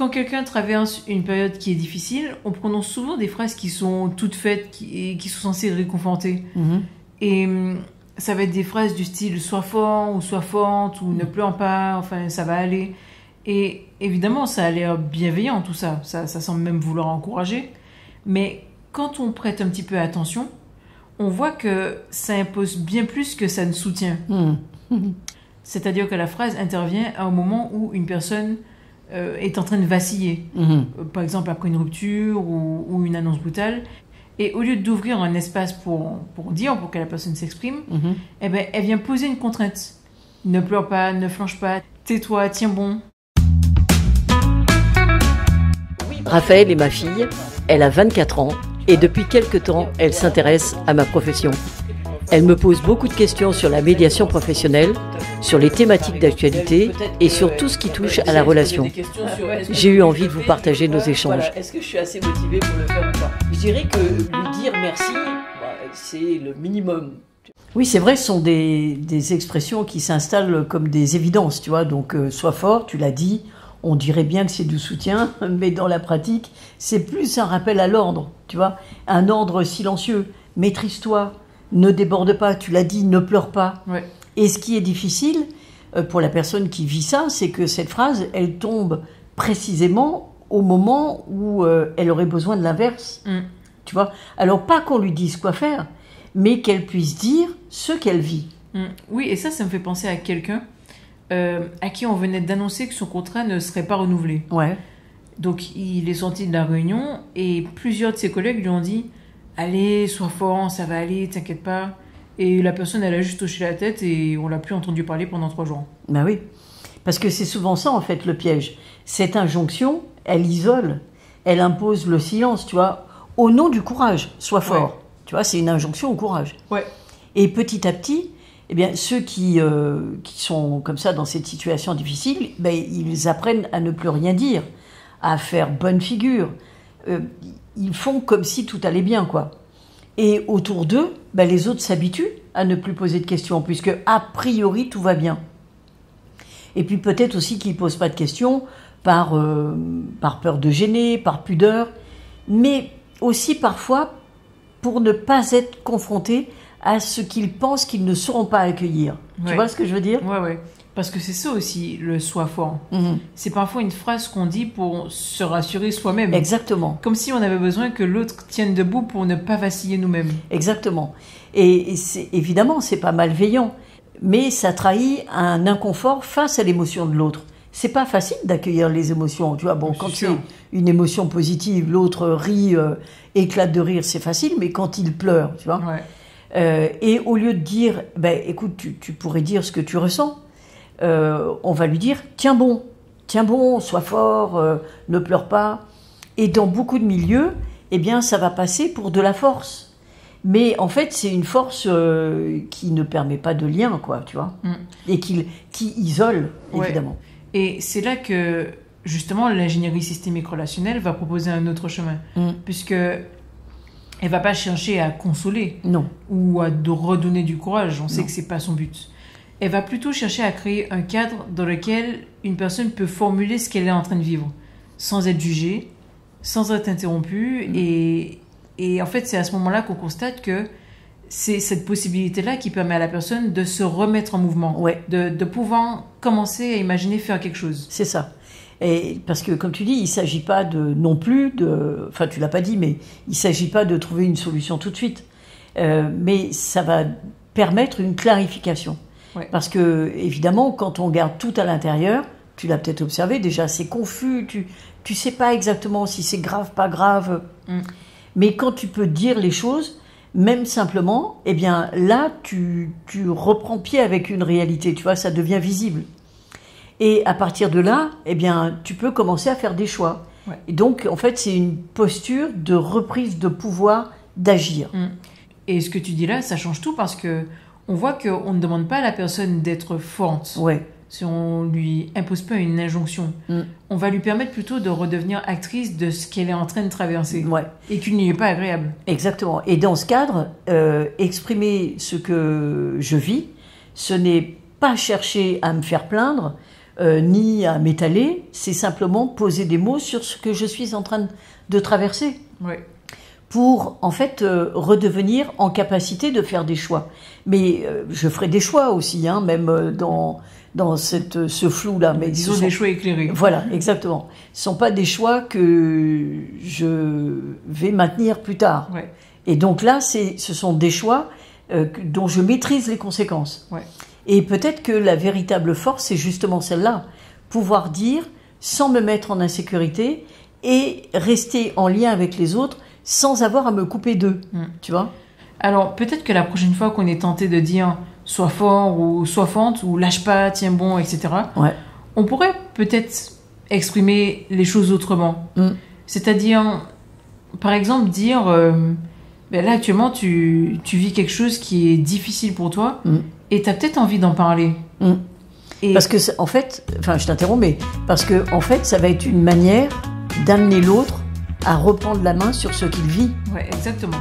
quand quelqu'un traverse une période qui est difficile, on prononce souvent des phrases qui sont toutes faites et qui sont censées réconforter. Et ça va être des phrases du style « sois fort » ou « sois forte » ou « ne pleure pas », enfin, ça va aller. Et évidemment, ça a l'air bienveillant, tout ça. Ça semble même vouloir encourager. Mais quand on prête un petit peu attention, on voit que ça impose bien plus que ça ne soutient. C'est-à-dire que la phrase intervient à un moment où une personne est en train de vaciller. Par exemple, après une rupture ou une annonce brutale. Et au lieu d'ouvrir un espace pour que la personne s'exprime, eh ben, elle vient poser une contrainte. Ne pleure pas, ne flanche pas, tais-toi, tiens bon. Raphaël est ma fille, elle a 24 ans et depuis quelque temps, elle s'intéresse à ma profession. Elle me pose beaucoup de questions sur la médiation professionnelle, sur les thématiques d'actualité et sur tout ce qui touche à la relation. J'ai eu envie de vous partager nos échanges. Voilà. Est-ce que je suis assez motivée pour le faire ou pas? Je dirais que lui dire merci, c'est le minimum. Oui, c'est vrai, ce sont des expressions qui s'installent comme des évidences, tu vois. Donc, sois fort, tu l'as dit, on dirait bien que c'est du soutien, mais dans la pratique, c'est plus un rappel à l'ordre, tu vois. Un ordre silencieux, maîtrise-toi, ne déborde pas, tu l'as dit, ne pleure pas. Ouais. Et ce qui est difficile pour la personne qui vit ça, c'est que cette phrase, elle tombe précisément au moment où elle aurait besoin de l'inverse, tu vois. Alors, pas qu'on lui dise quoi faire, mais qu'elle puisse dire ce qu'elle vit. Oui, et ça me fait penser à quelqu'un à qui on venait d'annoncer que son contrat ne serait pas renouvelé. Ouais. Donc, il est sorti de la réunion et plusieurs de ses collègues lui ont dit « Allez, sois fort, ça va aller, t'inquiète pas ». Et la personne, elle a juste hoché la tête et on l'a plus entendu parler pendant 3 jours. Ben oui, parce que c'est souvent ça, en fait, le piège. Cette injonction, elle isole, elle impose le silence, tu vois, au nom du courage, sois fort. Ouais. Tu vois, c'est une injonction au courage. Ouais. Et petit à petit, eh bien, ceux qui sont comme ça dans cette situation difficile, ben, ils apprennent à ne plus rien dire, à faire bonne figure. Ils font comme si tout allait bien, quoi. Et autour d'eux, ben, les autres s'habituent à ne plus poser de questions, puisque a priori tout va bien. Et puis peut-être aussi qu'ils ne posent pas de questions par peur de gêner, par pudeur, mais aussi parfois pour ne pas être confrontés à ce qu'ils pensent qu'ils ne sauront pas accueillir. Ouais. Tu vois ce que je veux dire? Ouais. Parce que c'est ça aussi, le sois fort. C'est parfois une phrase qu'on dit pour se rassurer soi-même. Exactement. Comme si on avait besoin que l'autre tienne debout pour ne pas vaciller nous-mêmes. Exactement. Et évidemment, c'est pas malveillant, mais ça trahit un inconfort face à l'émotion de l'autre. C'est pas facile d'accueillir les émotions. Tu vois, bon, quand c'est une émotion positive, l'autre rit, éclate de rire, c'est facile, mais quand il pleure, tu vois. Ouais. Et au lieu de dire, ben, écoute, tu pourrais dire ce que tu ressens, on va lui dire, tiens bon, sois fort, ne pleure pas. Et dans beaucoup de milieux, eh bien, ça va passer pour de la force. Mais en fait, c'est une force qui ne permet pas de lien, quoi, tu vois, et qui isole, évidemment. Ouais. Et c'est là que, justement, l'ingénierie systémique relationnelle va proposer un autre chemin, puisque elle va pas chercher à consoler, non, ou à redonner du courage. On sait que c'est pas son but. Elle va plutôt chercher à créer un cadre dans lequel une personne peut formuler ce qu'elle est en train de vivre, sans être jugée, sans être interrompue. Et en fait, c'est à ce moment-là qu'on constate que c'est cette possibilité-là qui permet à la personne de se remettre en mouvement, de pouvoir commencer à imaginer faire quelque chose. C'est ça. Et parce que, comme tu dis, il ne s'agit pas non plus de... Enfin, tu ne l'as pas dit, mais il ne s'agit pas de trouver une solution tout de suite. Mais ça va permettre une clarification. Ouais. Parce que, évidemment, quand on garde tout à l'intérieur, tu l'as peut-être observé, déjà, c'est confus, tu ne sais pas exactement si c'est grave, pas grave. Mais quand tu peux dire les choses, même simplement, eh bien, là, tu reprends pied avec une réalité, tu vois, ça devient visible. Et à partir de là, eh bien, tu peux commencer à faire des choix. Ouais. Et donc, en fait, c'est une posture de reprise de pouvoir d'agir. Et ce que tu dis là, ça change tout parce que on voit qu'on ne demande pas à la personne d'être forte. Ouais. Si on lui impose pas une injonction, on va lui permettre plutôt de redevenir actrice de ce qu'elle est en train de traverser. Ouais. Et qu'il n'y est pas agréable. Exactement. Et dans ce cadre, exprimer ce que je vis, ce n'est pas chercher à me faire plaindre ni à m'étaler, c'est simplement poser des mots sur ce que je suis en train de traverser. Oui. Pour, en fait, redevenir en capacité de faire des choix. Mais je ferai des choix aussi, hein, même dans ce flou-là. Mais disons des choix éclairés. Voilà, exactement. Ce ne sont pas des choix que je vais maintenir plus tard. Ouais. Et donc là, ce sont des choix dont je maîtrise les conséquences. Ouais. Et peut-être que la véritable force, c'est justement celle-là. Pouvoir dire, sans me mettre en insécurité, et rester en lien avec les autres, sans avoir à me couper d'eux, tu vois. Alors, peut-être que la prochaine fois qu'on est tenté de dire « sois fort » ou « sois forte » ou « lâche pas, tiens bon », etc., Ouais. on pourrait peut-être exprimer les choses autrement. C'est-à-dire, par exemple, dire ben là, actuellement, tu vis quelque chose qui est difficile pour toi et tu as peut-être envie d'en parler. Et... Parce que, en fait, enfin, je t'interromps, mais parce que, en fait, ça va être une manière d'amener l'autre à reprendre la main sur ce qu'il vit. Ouais, exactement.